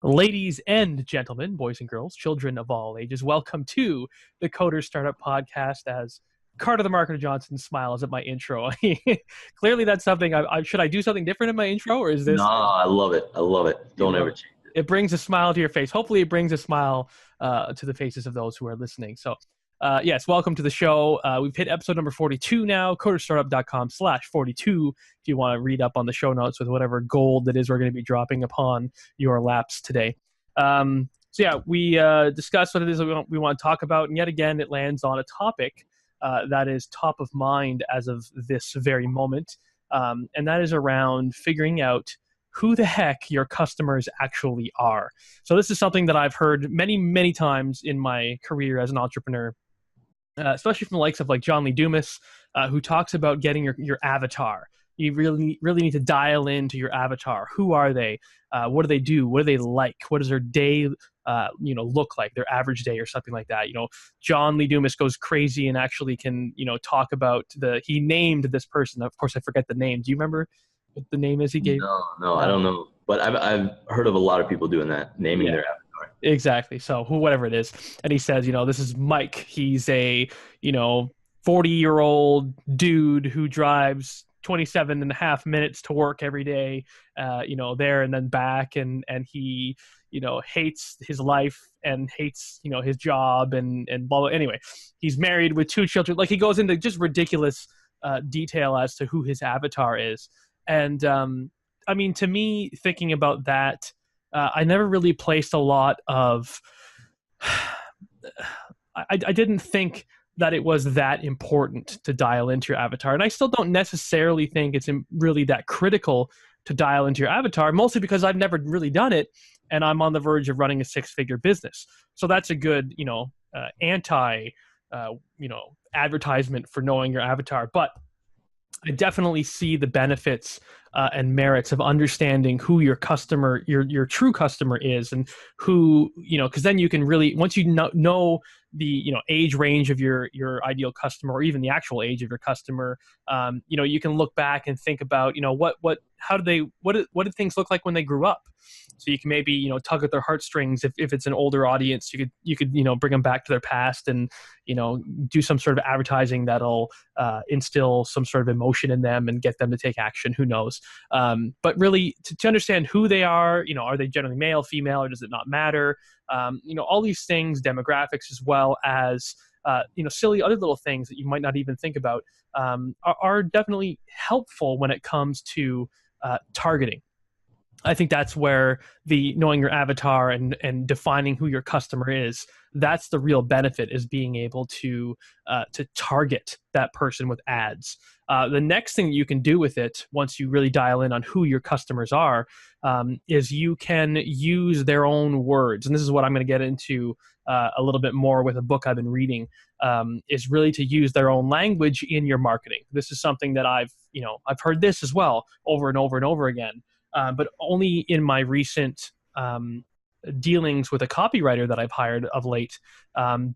Ladies and gentlemen, boys and girls, children of all ages, welcome to the Coder Startup Podcast. As Carter the Marketer Johnson smiles at my intro. Clearly, that's something. Should I do something different in my intro, or is this? No, I love it. I love it. Don't ever change it. It brings a smile to your face. Hopefully, it brings a smile to the faces of those who are listening. So, yes, welcome to the show. We've hit episode number 42 now, coderstartup.com/42 if you want to read up on the show notes with whatever gold that is we're going to be dropping upon your laps today. We discussed what it is that we want to talk about, and yet again, it lands on a topic that is top of mind as of this very moment, and that is around figuring out who the heck your customers actually are. So this is something that I've heard many, many times in my career as an entrepreneur, especially from the likes of like Lee Dumas, who talks about getting your avatar. You really need to dial into your avatar. Who are they? What do they do? What do they like? What does their day look like, their average day or something like that? Lee Dumas goes crazy and actually can, talk about he named this person. Of course, I forget the name. Do you remember what the name is he gave? No, I don't know. But I've heard of a lot of people doing that, naming their avatar. Exactly. So whatever it is. And he says, this is Mike. He's a, 40-year-old dude who drives 27 and a half minutes to work every day, there and then back. And he, hates his life and hates, his job and blah, blah. Anyway, he's married with 2 children. Like, he goes into just ridiculous detail as to who his avatar is. And, to me, thinking about that, I never really placed a lot of, I didn't think that it was that important to dial into your avatar. And I still don't necessarily think it's really that critical to dial into your avatar, mostly because I've never really done it. And I'm on the verge of running a 6-figure business. So that's a good, advertisement for knowing your avatar. But I definitely see the benefits and merits of understanding who your customer, your true customer is, and who, because then you can really, once you know the age range of your ideal customer, or even the actual age of your customer, you can look back and think about what did things look like when they grew up. So you can maybe tug at their heartstrings if it's an older audience. You could bring them back to their past and do some sort of advertising that'll instill some sort of emotion in them and get them to take action. Who knows? But really to understand who they are, are they generally male, female, or does it not matter? All these things, demographics, as well as silly other little things that you might not even think about, are definitely helpful when it comes to targeting. I think that's where the knowing your avatar and defining who your customer is, that's the real benefit, is being able to target that person with ads. The next thing that you can do with it, once you really dial in on who your customers are, is you can use their own words. And this is what I'm going to get into a little bit more with a book I've been reading, is really to use their own language in your marketing. This is something that I've heard this as well over and over and over again. But only in my recent dealings with a copywriter that I've hired of late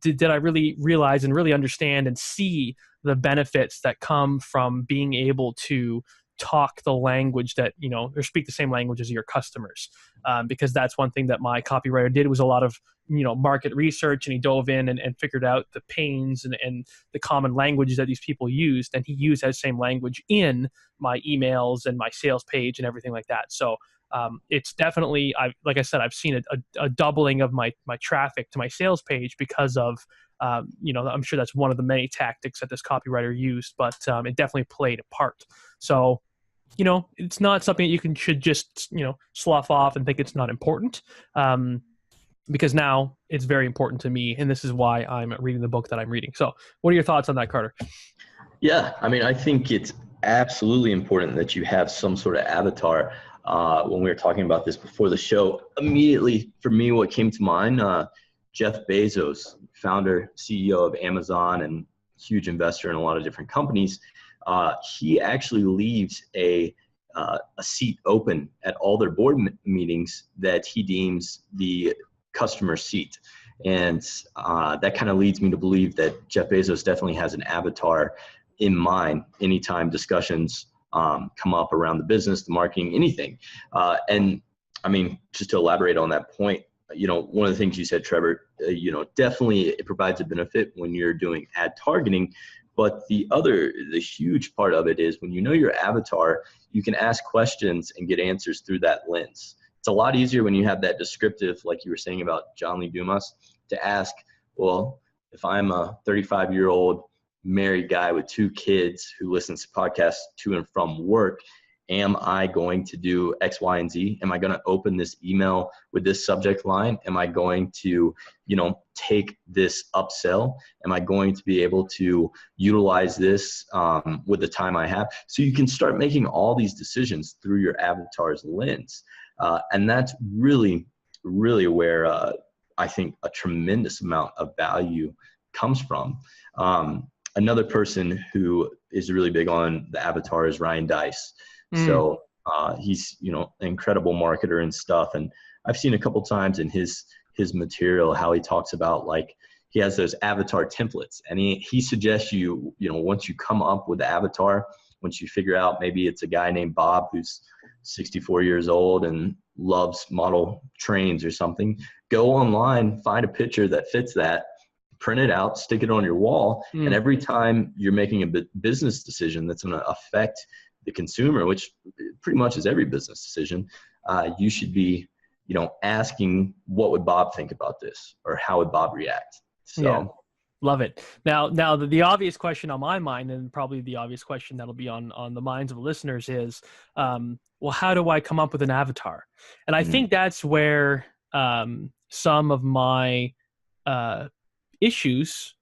did I really realize and really understand and see the benefits that come from being able to talk the language that, or speak the same language as your customers. Because that's one thing that my copywriter did, was a lot of, market research, and he dove in and figured out the pains and the common languages that these people used. And he used that same language in my emails and my sales page and everything like that. So it's definitely, like I said, I've seen a doubling of my traffic to my sales page because of, I'm sure that's one of the many tactics that this copywriter used, but it definitely played a part. So, it's not something that should just, slough off and think it's not important, because now it's very important to me, and this is why I'm reading the book that I'm reading. So what are your thoughts on that, Carter? Yeah, I think it's absolutely important that you have some sort of avatar. When we were talking about this before the show, immediately for me, what came to mind, Jeff Bezos, founder, CEO of Amazon, and huge investor in a lot of different companies, he actually leaves a seat open at all their board meetings that he deems the customer seat. And that kind of leads me to believe that Jeff Bezos definitely has an avatar in mind anytime discussions come up around the business, the marketing, anything. And I mean, just to elaborate on that point, one of the things you said, Trevor, definitely it provides a benefit when you're doing ad targeting. But the huge part of it is when you know your avatar, you can ask questions and get answers through that lens. It's a lot easier when you have that descriptive, like you were saying about John Lee Dumas, to ask, well, if I'm a 35-year-old married guy with 2 kids who listens to podcasts to and from work, am I going to do X, Y, and Z? Am I going to open this email with this subject line? Am I going to, take this upsell? Am I going to be able to utilize this with the time I have? So you can start making all these decisions through your avatar's lens. And that's really, really where I think a tremendous amount of value comes from. Another person who is really big on the avatar is Ryan Dice. So he's, an incredible marketer and stuff. And I've seen a couple times in his material how he talks about, like, he has those avatar templates, and he suggests once you come up with the avatar, once you figure out maybe it's a guy named Bob who's 64 years old and loves model trains or something, go online, find a picture that fits that, print it out, stick it on your wall. And every time you're making a business decision that's going to affect the consumer, which pretty much is every business decision, you should be, asking, what would Bob think about this, or how would Bob react? So, yeah, love it. Now the obvious question on my mind, and probably the obvious question that'll be on the minds of listeners, is, well, how do I come up with an avatar? And I think that's where some of my issues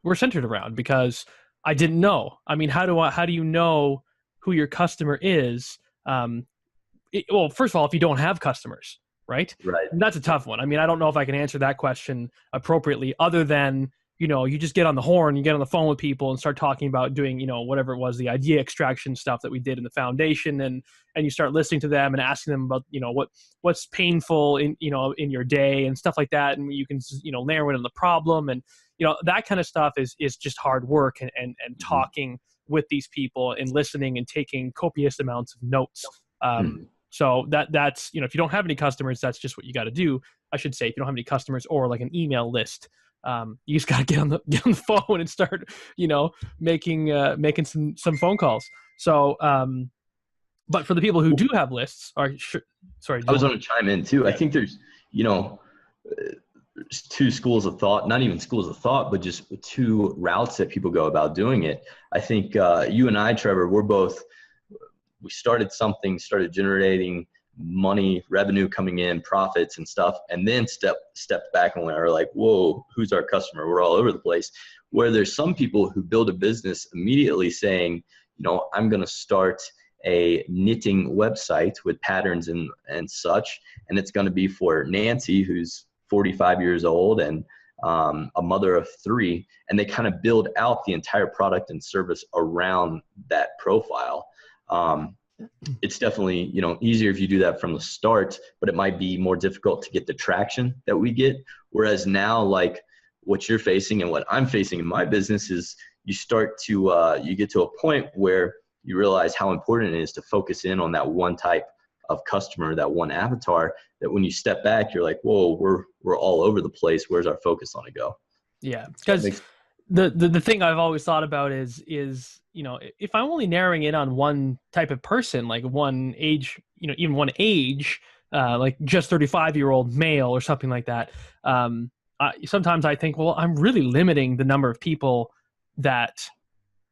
were centered around, because I didn't know. I mean, how do you know who your customer is? Well, first of all, if you don't have customers, right? Right. And that's a tough one. I mean, I don't know if I can answer that question appropriately, other than, you just get on the horn, you get on the phone with people and start talking about doing, whatever it was, the idea extraction stuff that we did in the foundation, and you start listening to them and asking them about, what's painful in your day and stuff like that. And you can, narrow in on the problem, and, that kind of stuff is just hard work, and talking with these people and listening and taking copious amounts of notes. So that's, if you don't have any customers, that's just what you got to do. I should say, if you don't have any customers or like an email list, you just got to get on the phone and start, making some phone calls. So, but for the people who do have lists, sorry, I was going to chime in too. I think there's, two schools of thought, not even schools of thought, but just 2 routes that people go about doing it. I think you and I, Trevor, we started generating money, revenue coming in, profits and stuff, and then stepped back and were like, whoa, who's our customer? We're all over the place. Where there's some people who build a business immediately saying, I'm going to start a knitting website with patterns and such, and it's going to be for Nancy, who's 45 years old and a mother of 3, and they kind of build out the entire product and service around that profile. It's definitely, easier if you do that from the start, but it might be more difficult to get the traction that we get. Whereas now, like what you're facing and what I'm facing in my business is you start to, you get to a point where you realize how important it is to focus in on that one type of customer, that one avatar, that when you step back, you're like, whoa, we're all over the place. Where's our focus on to go? Yeah. Because the thing I've always thought about is, if I'm only narrowing in on one type of person, like one age, even one age, like just 35-year-old male or something like that. Sometimes I think, well, I'm really limiting the number of people that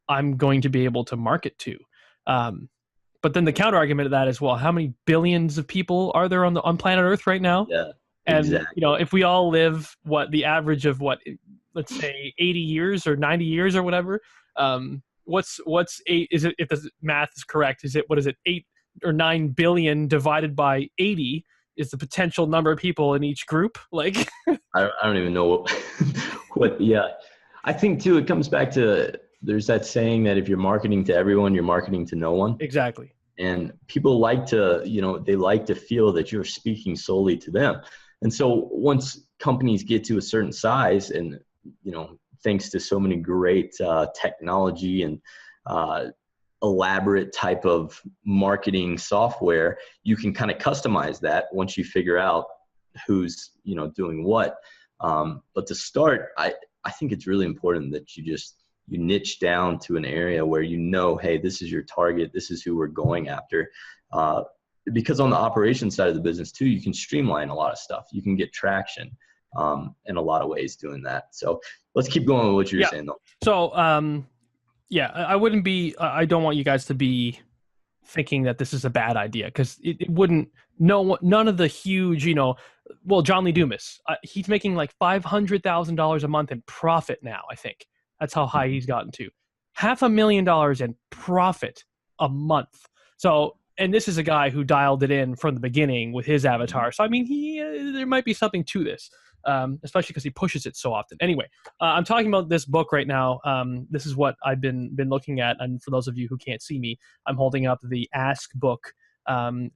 I'm going to be able to market to. But then the counter argument to that is, well, how many billions of people are there on planet Earth right now? Yeah, and exactly. If we all live the average of let's say 80 years or 90 years or whatever, what's eight? Is it, if the math is correct, what is it 8 or 9 billion divided by 80 is the potential number of people in each group? Like, I don't even know what. Yeah, I think too, it comes back to, there's that saying that if you're marketing to everyone, you're marketing to no one. Exactly. And people like to, they like to feel that you're speaking solely to them. And so once companies get to a certain size, and, thanks to so many great technology and elaborate type of marketing software, you can kind of customize that once you figure out who's, doing what. But to start, I think it's really important that you niche down to an area where hey, this is your target, this is who we're going after. Because on the operations side of the business too, you can streamline a lot of stuff. You can get traction in a lot of ways doing that. So let's keep going with what you're saying though. So, I don't want you guys to be thinking that this is a bad idea, because it wouldn't, none of the huge, John Lee Dumas, he's making like $500,000 a month in profit now, I think. That's how high he's gotten to. $500,000 in profit a month. So, and this is a guy who dialed it in from the beginning with his avatar. So, I mean, there might be something to this, especially because he pushes it so often. Anyway, I'm talking about this book right now. This is what I've been looking at. And for those of you who can't see me, I'm holding up the Ask book.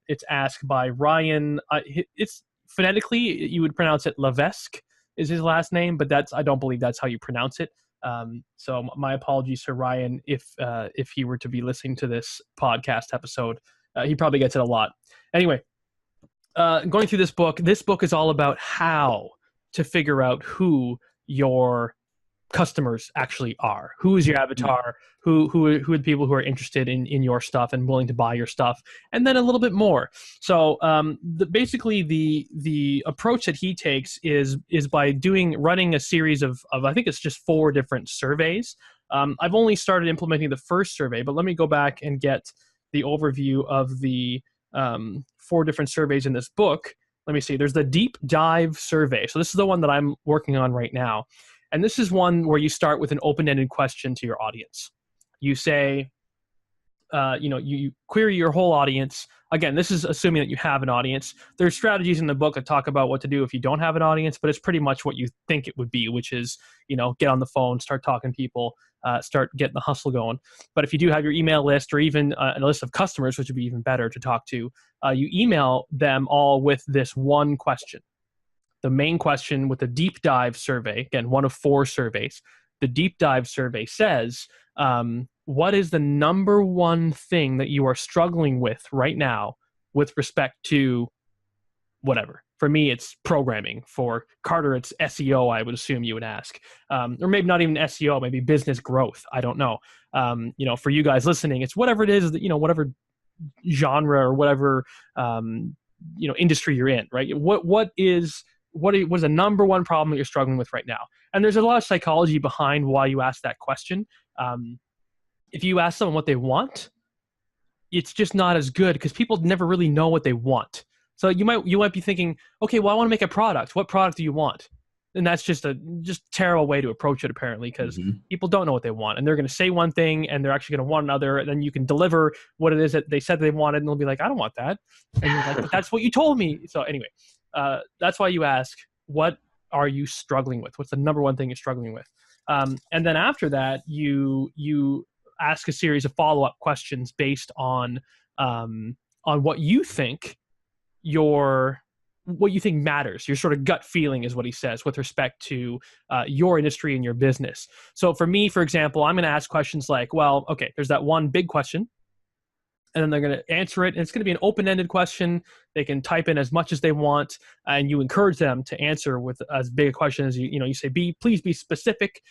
It's Ask by Ryan. It's phonetically, you would pronounce it Levesque is his last name, but I don't believe that's how you pronounce it. So my apologies to Ryan if he were to be listening to this podcast episode. He probably gets it a lot. Anyway, going through this book is all about how to figure out who your customers actually are. Who is your avatar? Who are the people who are interested in your stuff and willing to buy your stuff? And then a little bit more. So basically the approach that he takes is by running a series of I think it's just 4 different surveys. I've only started implementing the first survey, but let me go back and get the overview of the 4 different surveys in this book. Let me see. There's the deep dive survey. So this is the one that I'm working on right now. And this is one where you start with an open-ended question to your audience. You say, you query your whole audience. Again, this is assuming that you have an audience. There's strategies in the book that talk about what to do if you don't have an audience, but it's pretty much what you think it would be, which is, get on the phone, start talking to people, start getting the hustle going. But if you do have your email list or even a list of customers, which would be even better to talk to, you email them all with this one question. The main question with the deep dive survey, again, one of 4 surveys, the deep dive survey says, what is the number one thing that you are struggling with right now with respect to whatever? For me, it's programming. For Carter, it's SEO, I would assume you would ask. Or maybe not even SEO, maybe business growth. I don't know. For you guys listening, it's whatever it is, whatever genre or whatever, industry you're in, right? What was the number one problem that you're struggling with right now? And there's a lot of psychology behind why you ask that question. If you ask someone what they want, it's just not as good because people never really know what they want. So you might be thinking, okay, well, I want to make a product. What product do you want? And that's just a terrible way to approach it, apparently, because people don't know what they want. And they're going to say one thing and they're actually going to want another. And then you can deliver what it is that they said they wanted. And they'll be like, I don't want that. And you're like, but that's what you told me. So anyway, that's why you ask, what are you struggling with? What's the number one thing you're struggling with? And then after that, you ask a series of follow-up questions based on what you think matters. Your sort of gut feeling is what he says with respect to your industry and your business. So for me, for example, I'm going to ask questions like, well, okay, there's that one big question, and then they're going to answer it. And it's going to be an open-ended question. They can type in as much as they want, and you encourage them to answer with as big a question as you say, please be specific.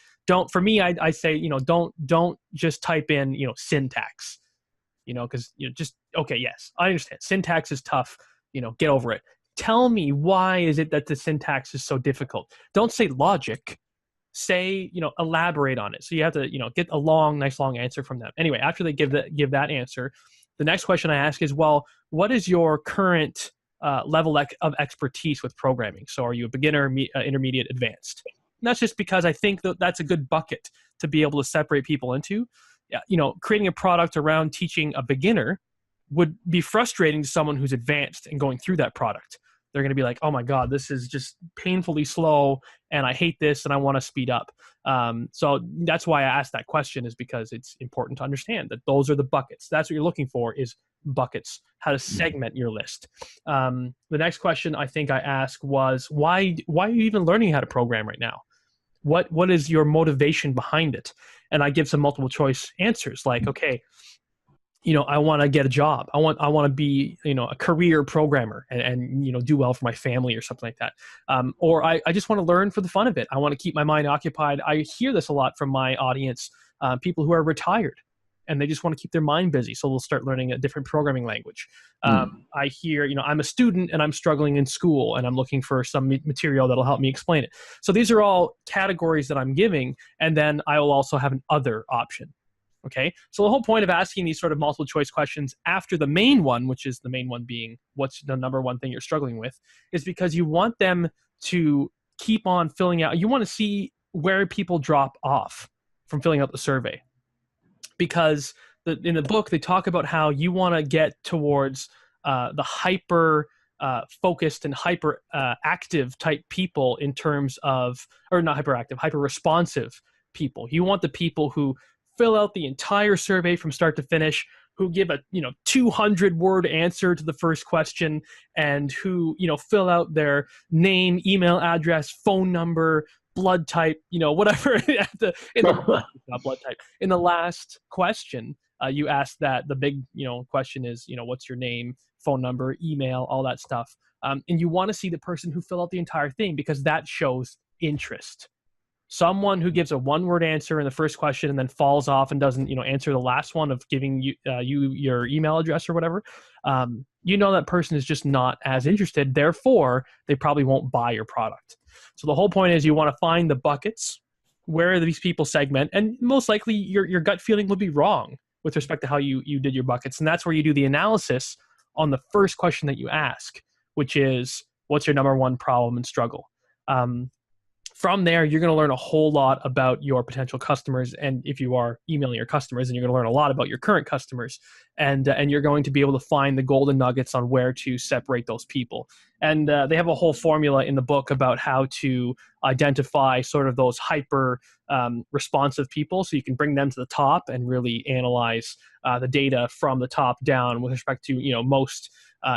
For me, I say, don't just type in, syntax, because, just, okay, yes, I understand. Syntax is tough, get over it. Tell me, why is it that the syntax is so difficult? Don't say logic. Say, elaborate on it. So you have to, get a nice long answer from them. Anyway, after they give that answer, the next question I ask is, well, what is your current level of expertise with programming? So are you a beginner, intermediate, advanced? And that's just because I think that's a good bucket to be able to separate people into. Creating a product around teaching a beginner would be frustrating to someone who's advanced and going through that product. They're going to be like, oh my God, this is just painfully slow and I hate this and I want to speed up. So that's why I asked that question, is because it's important to understand that those are the buckets. That's what you're looking for, is buckets, how to segment your list. The next question I think I asked was, why are you even learning how to program right now? What is your motivation behind it? And I give some multiple choice answers like, okay, I want to get a job. I want to be, a career programmer and do well for my family or something like that. Or I just want to learn for the fun of it. I want to keep my mind occupied. I hear this a lot from my audience, people who are retired and they just want to keep their mind busy. So they'll start learning a different programming language. I hear, I'm a student and I'm struggling in school and I'm looking for some material that'll help me explain it. So these are all categories that I'm giving. And then I will also have an other option. Okay, so the whole point of asking these sort of multiple choice questions after the main one, which is the main one being what's the number one thing you're struggling with, is because you want them to keep on filling out. You want to see where people drop off from filling out the survey. Because in the book, they talk about how you want to get towards the hyper focused and hyper active type people in terms of, or not hyperactive, hyper responsive people. You want the people who fill out the entire survey from start to finish, who give a 200-word answer to the first question, and who fill out their name, email address, phone number, blood type, whatever. Not blood type. In the last question, you ask that the big question is what's your name, phone number, email, all that stuff, and you want to see the person who filled out the entire thing because that shows interest. Someone who gives a one-word answer in the first question and then falls off and doesn't, answer the last one of giving you your email address or whatever, that person is just not as interested. Therefore, they probably won't buy your product. So the whole point is you want to find the buckets where these people segment, and most likely your gut feeling will be wrong with respect to how you did your buckets. And that's where you do the analysis on the first question that you ask, which is, what's your number one problem and struggle? From there, you're going to learn a whole lot about your potential customers. And if you are emailing your customers, then you're going to learn a lot about your current customers. And you're going to be able to find the golden nuggets on where to separate those people. And they have a whole formula in the book about how to identify sort of those hyper responsive people. So you can bring them to the top and really analyze the data from the top down with respect to, most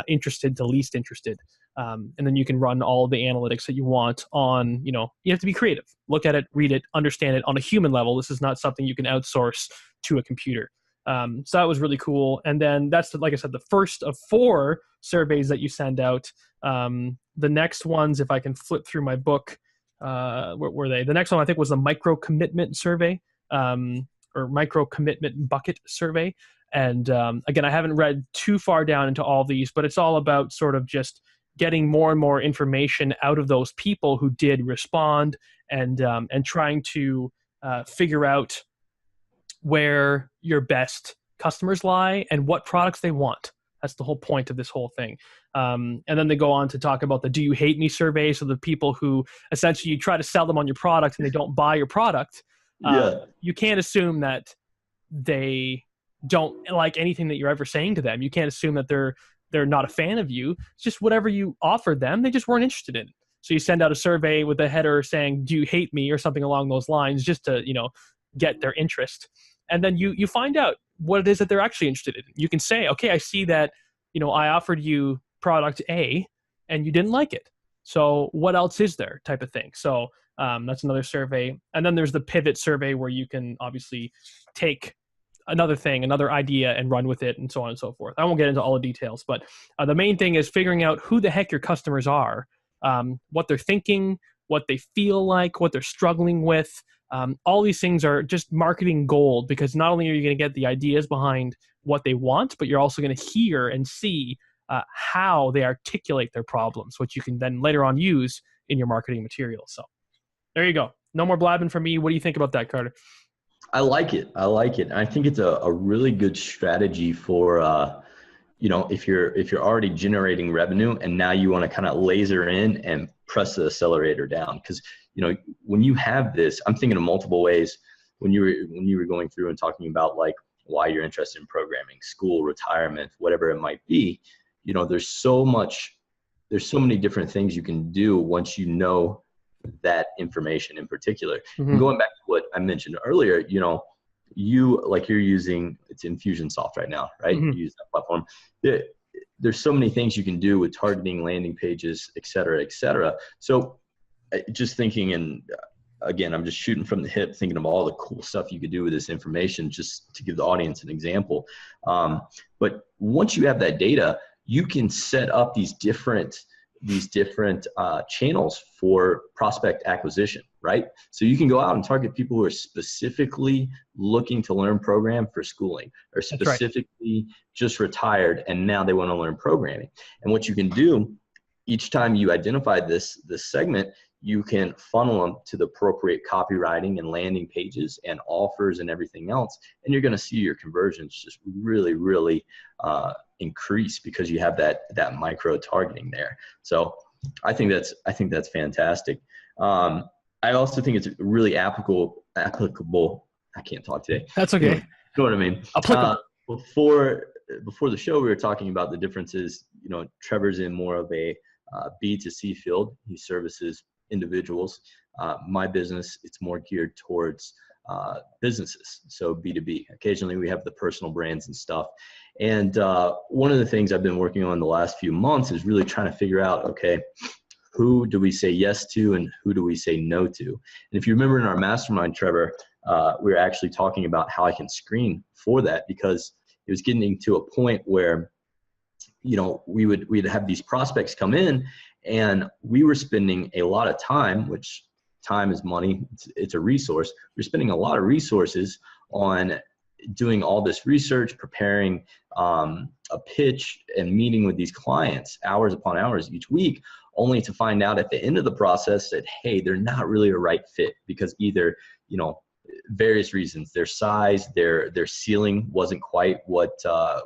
interested to least interested. And then you can run all the analytics that you want on, you have to be creative. Look at it, read it, understand it on a human level. This is not something you can outsource to a computer. So that was really cool. And then that's, like I said, the first of 4 surveys that you send out. The next ones, if I can flip through my book, where were they? The next one I think was the micro commitment survey, or micro commitment bucket survey. And again, I haven't read too far down into all these, but it's all about sort of just getting more and more information out of those people who did respond, and trying to figure out where your best customers lie and what products they want. That's the whole point of this whole thing. And then they go on to talk about the "Do you hate me?" survey. So the people who essentially you try to sell them on your product and they don't buy your product, you can't assume that they don't like anything that you're ever saying to them. You can't assume that they're not a fan of you. It's just whatever you offered them, they just weren't interested in. So you send out a survey with a header saying, "Do you hate me?" or something along those lines, just to, get their interest. And then you find out what it is that they're actually interested in. You can say, okay, I see that, I offered you product A and you didn't like it. So what else is there, type of thing. So that's another survey. And then there's the pivot survey where you can obviously take another thing, another idea, and run with it, and so on and so forth. I won't get into all the details, but the main thing is figuring out who the heck your customers are, what they're thinking, what they feel like, what they're struggling with. All these things are just marketing gold, because not only are you going to get the ideas behind what they want, but you're also going to hear and see how they articulate their problems, which you can then later on use in your marketing material. So there you go. No more blabbing from me. What do you think about that, Carter? I like it. I think it's a really good strategy for, if you're already generating revenue and now you want to kind of laser in and press the accelerator down. Because, when you have this, I'm thinking of multiple ways when you were going through and talking about like why you're interested in programming, school, retirement, whatever it might be. There's so many different things you can do once you know that information in particular. Mm-hmm. And going back to what I mentioned earlier, you're using, it's Infusionsoft right now, right? Mm-hmm. You use that platform. There's so many things you can do with targeting, landing pages, et cetera, et cetera. So just thinking, and again, I'm just shooting from the hip, thinking of all the cool stuff you could do with this information, just to give the audience an example. But once you have that data, you can set up these different channels for prospect acquisition, right? So you can go out and target people who are specifically looking to learn program for schooling, or specifically just retired and now they want to learn programming. And what you can do each time you identify this segment, you can funnel them to the appropriate copywriting and landing pages and offers and everything else. And you're going to see your conversions just really, really increase because you have that micro targeting there. So I think that's fantastic. I also think it's really applicable. I can't talk today. That's okay. You know what I mean? Before the show, we were talking about the differences. You know, Trevor's in more of a B2C field. He services individuals. My business, it's more geared towards businesses, so B2B. Occasionally we have the personal brands and stuff. And one of the things I've been working on the last few months is really trying to figure out, okay, who do we say yes to and who do we say no to? And if you remember in our mastermind, Trevor, we were actually talking about how I can screen for that, because it was getting to a point where, you know, we'd have these prospects come in and we were spending a lot of time, which time is money. It's a resource. We're spending a lot of resources on doing all this research, preparing a pitch and meeting with these clients hours upon hours each week, only to find out at the end of the process that, hey, they're not really a right fit because either, you know, various reasons, their size, their ceiling wasn't quite what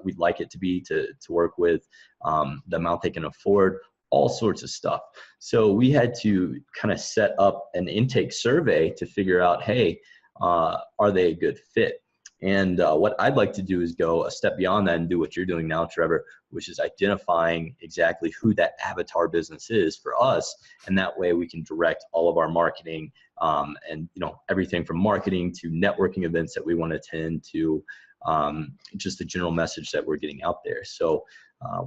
we'd like it to be to work with, the amount they can afford, all sorts of stuff. So we had to kind of set up an intake survey to figure out, hey, are they a good fit? And what I'd like to do is go a step beyond that and do what you're doing now, Trevor, which is identifying exactly who that avatar business is for us. And that way we can direct all of our marketing and, you know, everything from marketing to networking events that we want to attend to just the general message that we're getting out there. So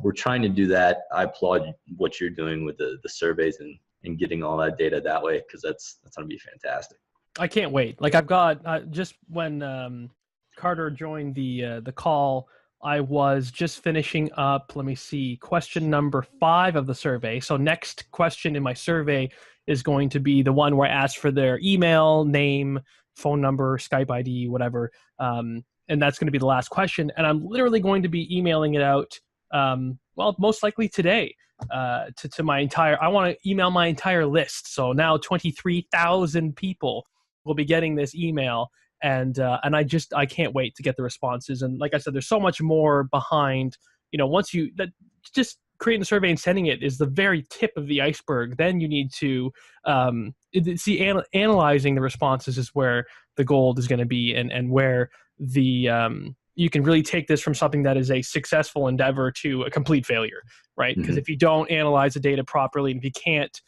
we're trying to do that. I applaud what you're doing with the surveys and getting all that data that way, because that's going to be fantastic. I can't wait. Like I've got just when Carter joined the call, I was just finishing up, let me see, question number 5 of the survey. So next question in my survey is going to be the one where I ask for their email, name, phone number, Skype ID, whatever. And that's going to be the last question. And I'm literally going to be emailing it out, well, most likely today to my entire, I want to email my entire list. So now 23,000 people will be getting this email. And I can't wait to get the responses. And like I said, there's so much more behind, you know, once you, that just creating the survey and sending it is the very tip of the iceberg. Then you need to analyzing the responses is where the gold is going to be, and where the, you can really take this from something that is a successful endeavor to a complete failure, right? Because if you don't analyze the data properly, and if you can't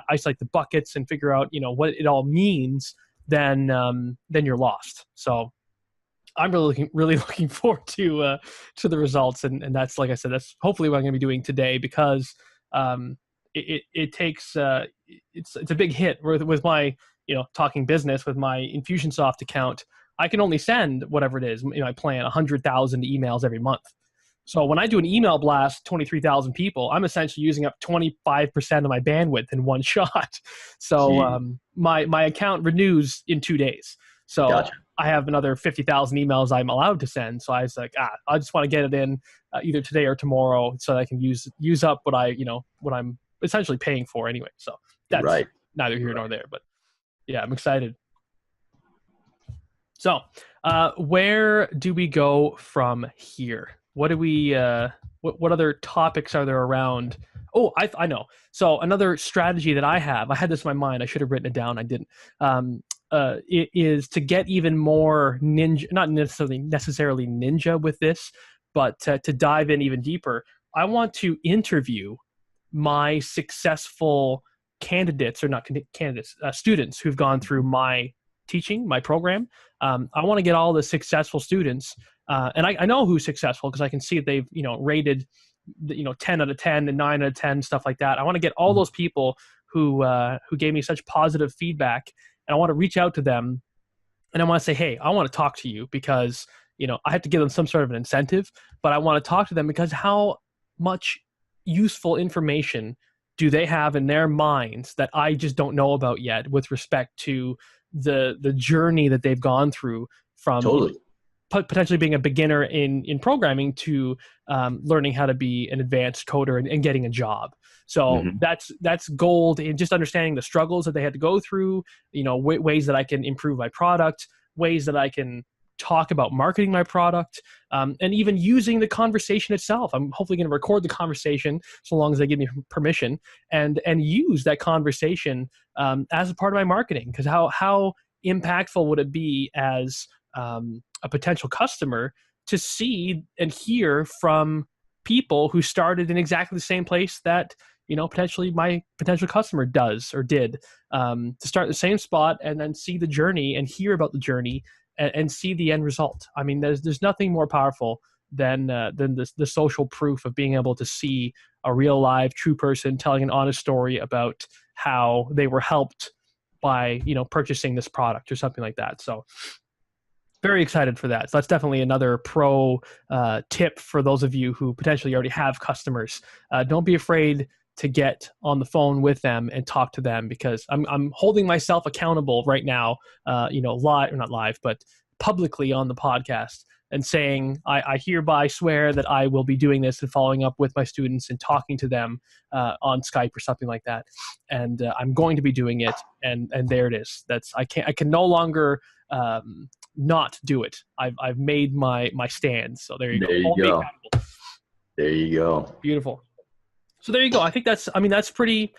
isolate the buckets and figure out, you know, what it all means, then you're lost. So I'm really looking forward to the results, and that's, like I said, that's hopefully what I'm going to be doing today, because it takes it's a big hit with my, you know, talking business with my Infusionsoft account. I can only send whatever it is. You know, I plan 100,000 emails every month. So when I do an email blast, 23,000 people, I'm essentially using up 25% of my bandwidth in one shot. So my account renews in 2 days. So gotcha. I have another 50,000 emails I'm allowed to send. So I was like, I just want to get it in either today or tomorrow, so that I can use up what I'm essentially paying for anyway. So that's neither here nor there. But yeah, I'm excited. So where do we go from here? What do we? What other topics are there around? Oh, I know. So another strategy that I had this in my mind. I should have written it down. I didn't. It is to get even more ninja, not necessarily ninja with this, but to dive in even deeper. I want to interview my successful candidates, or not candidates, students who've gone through my teaching, my program. I want to get all the successful students. And I know who's successful because I can see that they've, you know, rated, you know, 10 out of 10 and 9 out of 10, stuff like that. I want to get all those people who gave me such positive feedback and I want to reach out to them, and I want to say, hey, I want to talk to you because, I have to give them some sort of an incentive, but I want to talk to them because how much useful information do they have in their minds that I just don't know about yet with respect to the journey that they've gone through from Totally. Potentially being a beginner in programming to learning how to be an advanced coder and getting a job. So that's gold in just understanding the struggles that they had to go through, ways that I can improve my product, ways that I can talk about marketing my product, and even using the conversation itself. I'm hopefully going to record the conversation so long as they give me permission, and use that conversation as a part of my marketing. Because how impactful would it be as a potential customer to see and hear from people who started in exactly the same place that potentially my potential customer does or did, to start in the same spot and then see the journey and hear about the journey and see the end result. I mean, there's nothing more powerful than the social proof of being able to see a real live true person telling an honest story about how they were helped by purchasing this product or something like that. So very excited for that. So that's definitely another pro tip for those of you who potentially already have customers. Don't be afraid to get on the phone with them and talk to them, because I'm holding myself accountable right now, live or not live, but publicly on the podcast, and saying I hereby swear that I will be doing this and following up with my students and talking to them on Skype or something like that. And I'm going to be doing it. And there it is. I can no longer not do it. I've made my stand. So there you go. There you go. There you go. Beautiful. So there you go. I think it's pretty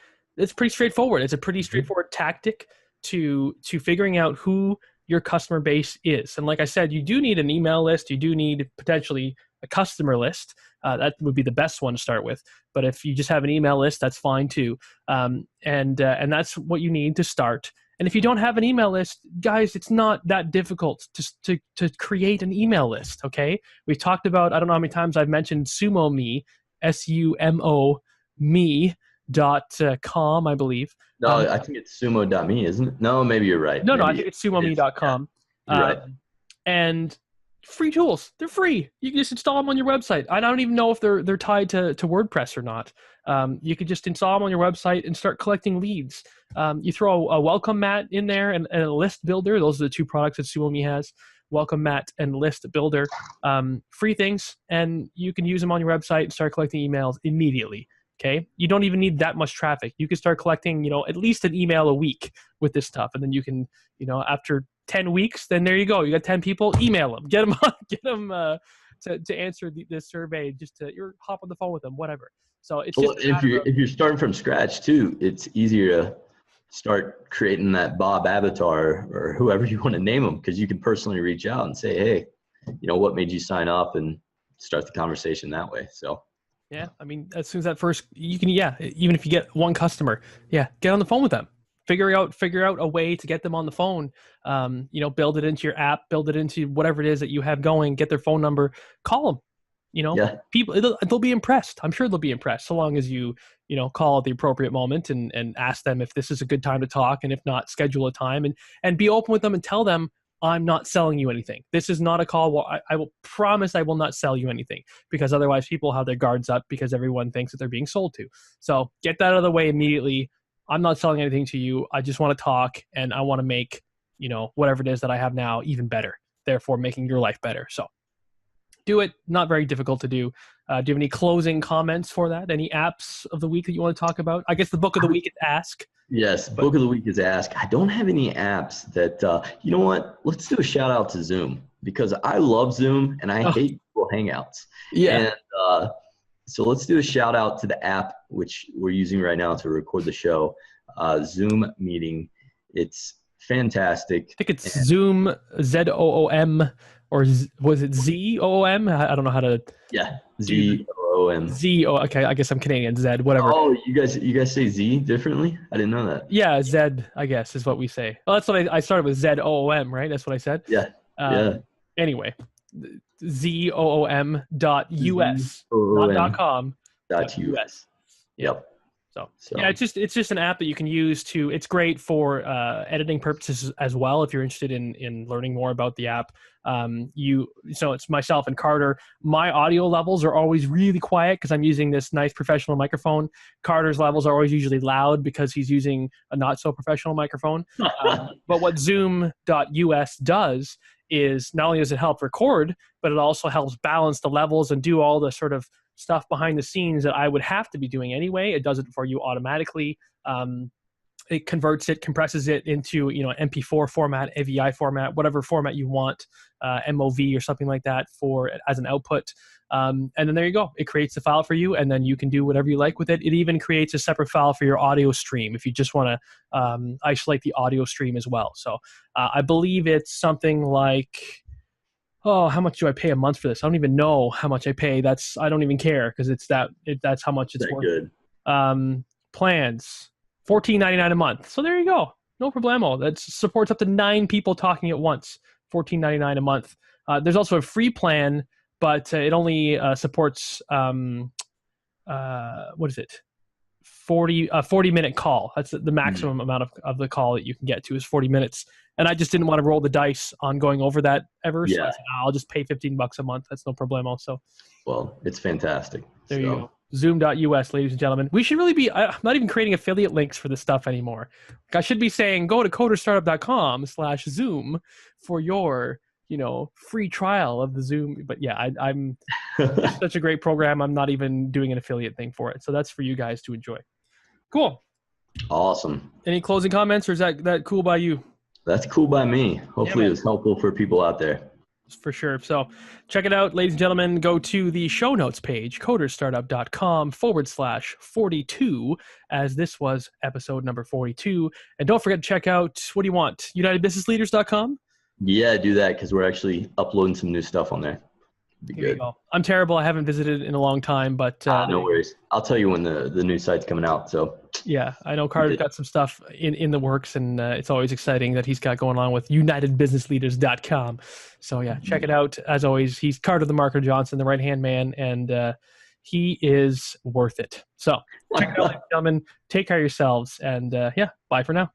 straightforward. It's a pretty straightforward tactic to figuring out who your customer base is. And like I said, you do need an email list. You do need potentially a customer list. That would be the best one to start with. But if you just have an email list, that's fine too. And that's what you need to start. And if you don't have an email list, guys, it's not that difficult to create an email list. Okay, we've talked about, I don't know how many times I've mentioned SumoMe, SUMO me.com, I believe. No, I think it's sumo.me, isn't it? No, maybe you're right. No, I think it's sumome.com. Yeah, right. And free tools. They're free. You can just install them on your website. I don't even know if they're tied to WordPress or not. You could just install them on your website and start collecting leads. You throw a welcome mat in there and a list builder. Those are the two products that SumoMe has. Welcome mat and list builder. Free things, and you can use them on your website and start collecting emails immediately. Okay, you don't even need that much traffic. You can start collecting, at least an email a week with this stuff, and then you can, after 10 weeks, then there you go. You got 10 people. Email them, get them to answer the survey. Just to hop on the phone with them, whatever. So it's just if you're starting from scratch too, it's easier to start creating that Bob avatar or whoever you want to name them, because you can personally reach out and say, hey, what made you sign up, and start the conversation that way. So. Yeah, I mean, as soon as that first, you can, even if you get one customer, get on the phone with them. Figure out a way to get them on the phone. Build it into your app, build it into whatever it is that you have going. Get their phone number, call them. People, they'll be impressed. I'm sure they'll be impressed, so long as you call at the appropriate moment and ask them if this is a good time to talk, and if not, schedule a time and be open with them and tell them, I'm not selling you anything. This is not a call where I will promise I will not sell you anything, because otherwise people have their guards up because everyone thinks that they're being sold to. So get that out of the way immediately. I'm not selling anything to you. I just want to talk, and I want to make, whatever it is that I have now even better, therefore making your life better. So do it. Not very difficult to do. Do you have any closing comments for that? Any apps of the week that you want to talk about? I guess the book of the week is Ask. Yes, book of the week is Ask. I don't have any apps that, you know what? Let's do a shout out to Zoom, because I love Zoom and I hate Google Hangouts. Yeah. And so let's do a shout out to the app, which we're using right now to record the show, Zoom Meeting. It's fantastic. I think it's Zoom, ZOOM, or was it ZOOM? I don't know how to. Yeah, ZOOM. Z. Oh, okay. I guess I'm Canadian. Z. Whatever. Oh, you guys say Z differently? I didn't know that. Yeah, Z. I guess is what we say. Well, that's what I started with, ZOOM, right? That's what I said. Yeah. Yeah. Anyway, ZOOM.us, not .com. .us. Yep. So yeah, it's just an app that you can use to. It's great for editing purposes as well. If you're interested in learning more about the app, so it's myself and Carter. My audio levels are always really quiet because I'm using this nice professional microphone. Carter's levels are always usually loud because he's using a not so professional microphone. But what Zoom.us does is not only does it help record, but it also helps balance the levels and do all the sort of stuff behind the scenes that I would have to be doing anyway. It does it for you automatically. It converts it, compresses it into MP4 format, AVI format, whatever format you want, MOV or something like that as an output. And then there you go. It creates the file for you, and then you can do whatever you like with it. It even creates a separate file for your audio stream if you just want to isolate the audio stream as well. So I believe it's something like, oh, how much do I pay a month for this? I don't even know how much I pay. I don't even care because that's how much it's worth. good. Plans, $14.99 a month. So there you go. No problemo. That supports up to 9 people talking at once. $14.99 a month. There's also a free plan, but it only supports what is it? 40-minute call. That's the maximum amount of the call that you can get to is 40 minutes. And I just didn't want to roll the dice on going over that ever. So I said, I'll just pay $15 a month. That's no problemo. So, well, it's fantastic. There you go. Zoom.us, ladies and gentlemen. We should really be, I'm not even creating affiliate links for this stuff anymore. I should be saying, go to coderstartup.com/Zoom for your, free trial of the Zoom. But yeah, I'm it's such a great program. I'm not even doing an affiliate thing for it. So that's for you guys to enjoy. Cool. Awesome. Any closing comments, or is that cool by you? That's cool by me. Hopefully it was helpful for people out there. For sure. So check it out, ladies and gentlemen. Go to the show notes page, coderstartup.com/42, as this was episode number 42. And don't forget to check out, what do you want? UnitedBusinessLeaders.com? Yeah, do that because we're actually uploading some new stuff on there. Be good. I'm terrible. I haven't visited in a long time, but no worries. I'll tell you when the new site's coming out. So yeah, I know Carter's got some stuff in the works, and it's always exciting that he's got going on with UnitedBusinessLeaders.com. So yeah, check it out. As always, he's Carter the Marketer Johnson, the right-hand man, and he is worth it. So check it out, ladies and gentlemen. Take care of yourselves, and bye for now.